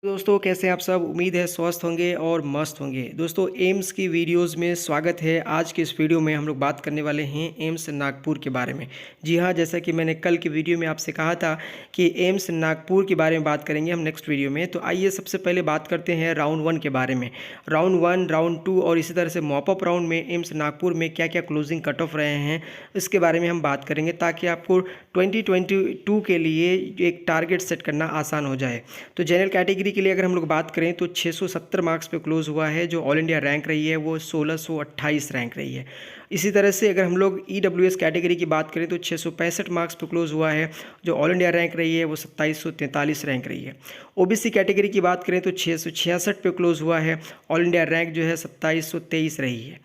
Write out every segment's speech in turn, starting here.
दोस्तों कैसे हैं आप सब। उम्मीद है स्वस्थ होंगे और मस्त होंगे। दोस्तों एम्स की वीडियोस में स्वागत है। आज के इस वीडियो में हम लोग बात करने वाले हैं एम्स नागपुर के बारे में। जी हाँ, जैसा कि मैंने कल की वीडियो में आपसे कहा था कि एम्स नागपुर के बारे में बात करेंगे हम नेक्स्ट वीडियो में। तो आइए सबसे पहले बात करते हैं राउंड 1 के बारे में। राउंड 1, राउंड 2 और इसी तरह से मॉपअप राउंड में एम्स नागपुर में क्या क्या क्लोजिंग कट ऑफ रहे हैं इसके बारे में हम बात करेंगे, ताकि आपको 2022 के लिए एक टारगेट सेट करना आसान हो जाए। तो जनरल कैटेगरी के लिए अगर हम लोग बात करें तो 670 मार्क्स पे क्लोज हुआ है। जो ऑल इंडिया रैंक रही है वो 1628 रैंक रही है। इसी तरह से अगर हम लोग ईडब्ल्यूएस कैटेगरी की बात करें तो 665 मार्क्स पे क्लोज हुआ है। जो ऑल इंडिया रैंक रही है वो 2743 रैंक रही है। ओबीसी कैटेगरी की बात करें तो 666 पे क्लोज हुआ है। ऑल इंडिया रैंक जो है 2723 रही है।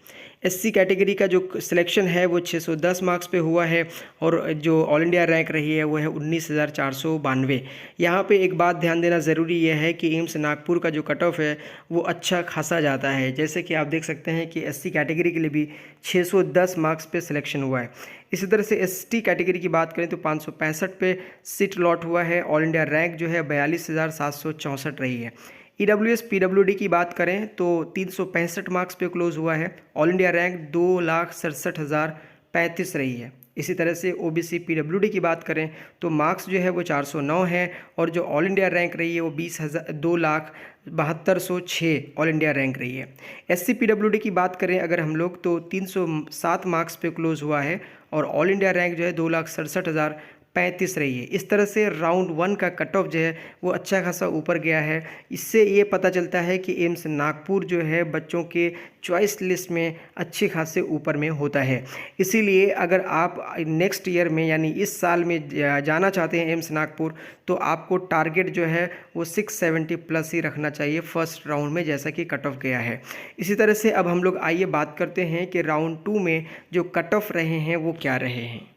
एससी कैटेगरी का जो सिलेक्शन है वो 610 मार्क्स पे हुआ है और जो ऑल इंडिया रैंक रही है वो है 19,492। यहाँ पे एक बात ध्यान देना ज़रूरी यह है कि एम्स नागपुर का जो कट ऑफ है वो अच्छा खासा जाता है। जैसे कि आप देख सकते हैं कि एससी कैटेगरी के लिए भी 610 मार्क्स पे सिलेक्शन हुआ है। इसी तरह से एसटी कैटेगरी की बात करें तो 565 पे सीट लॉट हुआ है। ऑल इंडिया रैंक जो है 42,764 रही है। ईडब्ल्यूएस पीडब्ल्यूडी की बात करें तो 365 मार्क्स पे क्लोज हुआ है। ऑल इंडिया रैंक 2,67,035 रही है। इसी तरह से ओबीसी पीडब्ल्यूडी की बात करें तो मार्क्स जो है वो 409 है और जो ऑल इंडिया रैंक रही है वो 2,72,6 ऑल इंडिया रैंक रही है। एससी पीडब्ल्यूडी की बात करें अगर हम लोग तो 307 मार्क्स पे क्लोज हुआ है और ऑल इंडिया रैंक जो है 2,67,035 रही है। इस तरह से राउंड 1 का कट ऑफ जो है वो अच्छा खासा ऊपर गया है। इससे ये पता चलता है कि एम्स नागपुर जो है बच्चों के चॉइस लिस्ट में अच्छे खासे ऊपर में होता है। इसीलिए अगर आप नेक्स्ट ईयर में यानी इस साल में जाना चाहते हैं एम्स नागपुर, तो आपको टारगेट जो है वो 670 प्लस ही रखना चाहिए फर्स्ट राउंड में, जैसा कि कट ऑफ गया है। इसी तरह से अब हम लोग आइए बात करते हैं कि राउंड 2 में जो कट ऑफ रहे हैं वो क्या रहे हैं।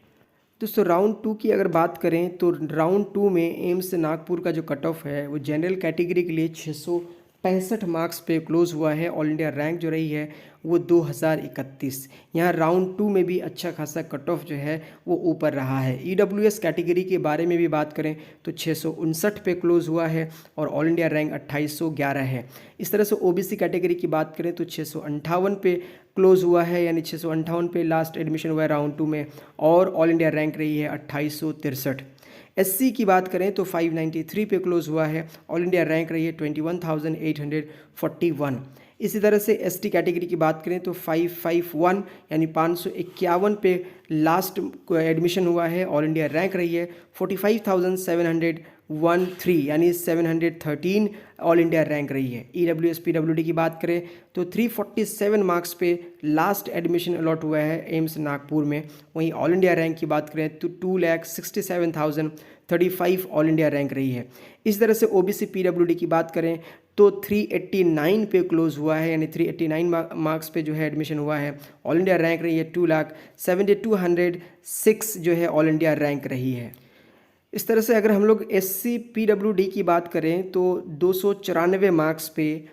दोस्तों राउंड 2 की अगर बात करें तो राउंड 2 में एम्स नागपुर का जो कट ऑफ है वो जनरल कैटेगरी के लिए 665 मार्क्स पे क्लोज हुआ है। ऑल इंडिया रैंक जो रही है वो 2031। यहाँ राउंड 2 में भी अच्छा खासा कट ऑफ जो है वो ऊपर रहा है। ईडब्ल्यूएस कैटेगरी के बारे में भी बात करें तो 659 पे क्लोज हुआ है और ऑल इंडिया रैंक 2811 है। इस तरह से ओबीसी कैटेगरी की बात करें तो 658 पे क्लोज हुआ है, यानी 658 पे लास्ट एडमिशन हुआ है राउंड 2 में और ऑल इंडिया रैंक रही है 2863। एससी की बात करें तो 593 पे क्लोज हुआ है। ऑल इंडिया रैंक रही है 21,841। इसी तरह से एसटी कैटेगरी की बात करें तो 551 यानी 551 पे लास्ट एडमिशन हुआ है। ऑल इंडिया रैंक रही है 45,713 यानी 713 ऑल इंडिया रैंक रही है। ईडब्ल्यूएस पीडब्ल्यूडी की बात करें तो 347 मार्क्स पे लास्ट एडमिशन अलॉट हुआ है एम्स नागपुर में। वहीं ऑल इंडिया रैंक की बात करें तो 2,67,035 ऑल इंडिया रैंक रही है। इस तरह से ओबीसी पीडब्ल्यूडी की बात करें तो 389 पे क्लोज हुआ है, यानी 389 मार्क्स पे जो है एडमिशन हुआ है। ऑल इंडिया रैंक रही है 2,72,106 जो है ऑल इंडिया रैंक रही है। इस तरह से अगर हम लोग एससी पीडब्ल्यूडी की बात करें तो 294 मार्क्स पे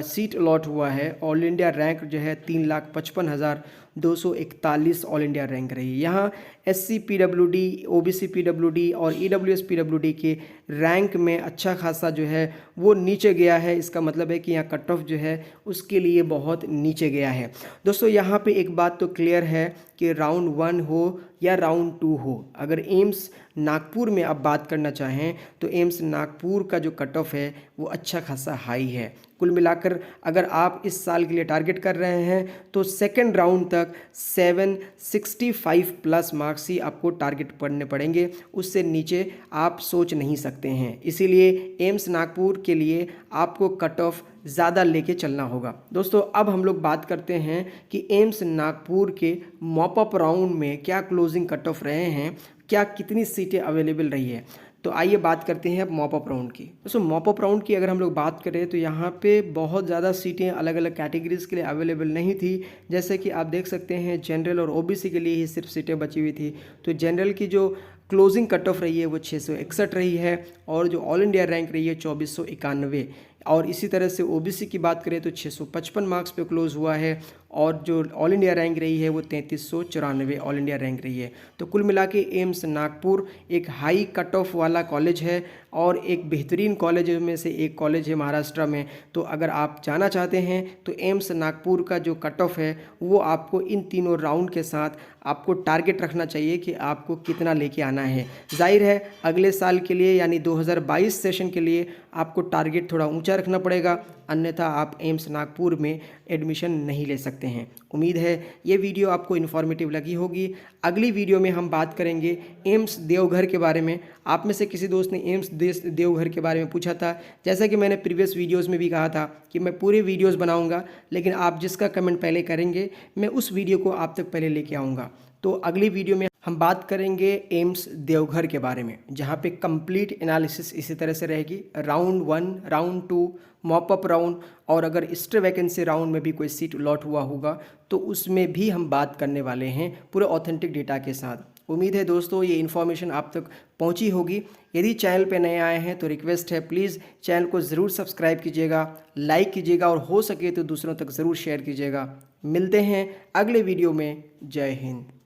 सीट अलॉट हुआ है। ऑल इंडिया रैंक जो है 3,55,241 ऑल इंडिया रैंक रही है। यहाँ एससी पीडब्ल्यूडी, ओबीसी पीडब्ल्यूडी और ईडब्ल्यूएस पीडब्ल्यूडी के रैंक में अच्छा खासा जो है वो नीचे गया है। इसका मतलब है कि यहाँ कट ऑफ जो है उसके लिए बहुत नीचे गया है। दोस्तों यहाँ पे एक बात तो क्लियर है कि राउंड 1 हो या राउंड 2 हो, अगर एम्स नागपुर में आप बात करना चाहें तो एम्स नागपुर का जो कट ऑफ है वो अच्छा खासा हाई है। कुल मिलाकर अगर आप इस साल के लिए टारगेट कर रहे हैं तो सेकंड राउंड तक 765 प्लस मार्क्स ही आपको टारगेट पढ़ने पड़ेंगे, उससे नीचे आप सोच नहीं सकते हैं। इसीलिए एम्स नागपुर के लिए आपको कट ऑफ ज़्यादा लेके चलना होगा। दोस्तों अब हम लोग बात करते हैं कि एम्स नागपुर के मॉपअप राउंड में क्या क्लोजिंग कट ऑफ रहे हैं, क्या कितनी सीटें अवेलेबल रही है। तो आइए बात करते हैं अब मॉपअप राउंड की। दोस्तों मॉपअप राउंड की अगर हम लोग बात करें तो यहाँ पे बहुत ज़्यादा सीटें अलग अलग कैटेगरीज़ के लिए अवेलेबल नहीं थी। जैसे कि आप देख सकते हैं जनरल और ओबीसी के लिए ही सिर्फ सीटें बची हुई थी। तो जनरल की जो क्लोजिंग कट ऑफ रही है वो 661 रही है और जो ऑल इंडिया रैंक रही है 2491। और इसी तरह से ओबीसी की बात करें तो 655 मार्क्स पे क्लोज हुआ है और जो ऑल इंडिया रैंक रही है वो 3394 ऑल इंडिया रैंक रही है। तो कुल मिला के एम्स नागपुर एक हाई कट ऑफ वाला कॉलेज है और एक बेहतरीन कॉलेज में से एक कॉलेज है महाराष्ट्र में। तो अगर आप जाना चाहते हैं तो एम्स नागपुर का जो कट ऑफ है वो आपको इन तीनों राउंड के साथ आपको टारगेट रखना चाहिए कि आपको कितना लेके आना है। जाहिर है अगले साल के लिए यानी 2022 सेशन के लिए आपको टारगेट थोड़ा ऊंचा रखना पड़ेगा, अन्यथा आप एम्स नागपुर में एडमिशन नहीं ले सकते हैं। उम्मीद है ये वीडियो आपको इन्फॉर्मेटिव लगी होगी। अगली वीडियो में हम बात करेंगे एम्स देवघर के बारे में। आप में से किसी दोस्त ने एम्स देवघर के बारे में पूछा था। जैसा कि मैंने प्रीवियस वीडियोज़ में भी कहा था कि मैं पूरे वीडियोज़ बनाऊंगा, लेकिन आप जिसका कमेंट पहले करेंगे मैं उस वीडियो को आप तक पहले लेके आऊँगा। तो अगली वीडियो में हम बात करेंगे एम्स देवघर के बारे में, जहाँ पे कंप्लीट एनालिसिस इसी तरह से रहेगी। राउंड 1, राउंड 2, मॉपअप राउंड, और अगर एक्स्ट्रा वैकेंसी राउंड में भी कोई सीट अलॉट हुआ होगा तो उसमें भी हम बात करने वाले हैं पूरे ऑथेंटिक डेटा के साथ। उम्मीद है दोस्तों ये इन्फॉर्मेशन आप तक पहुंची होगी। यदि चैनल पे नए आए हैं तो रिक्वेस्ट है प्लीज़ चैनल को ज़रूर सब्सक्राइब कीजिएगा, लाइक कीजिएगा और हो सके तो दूसरों तक ज़रूर शेयर कीजिएगा। मिलते हैं अगले वीडियो में। जय हिंद।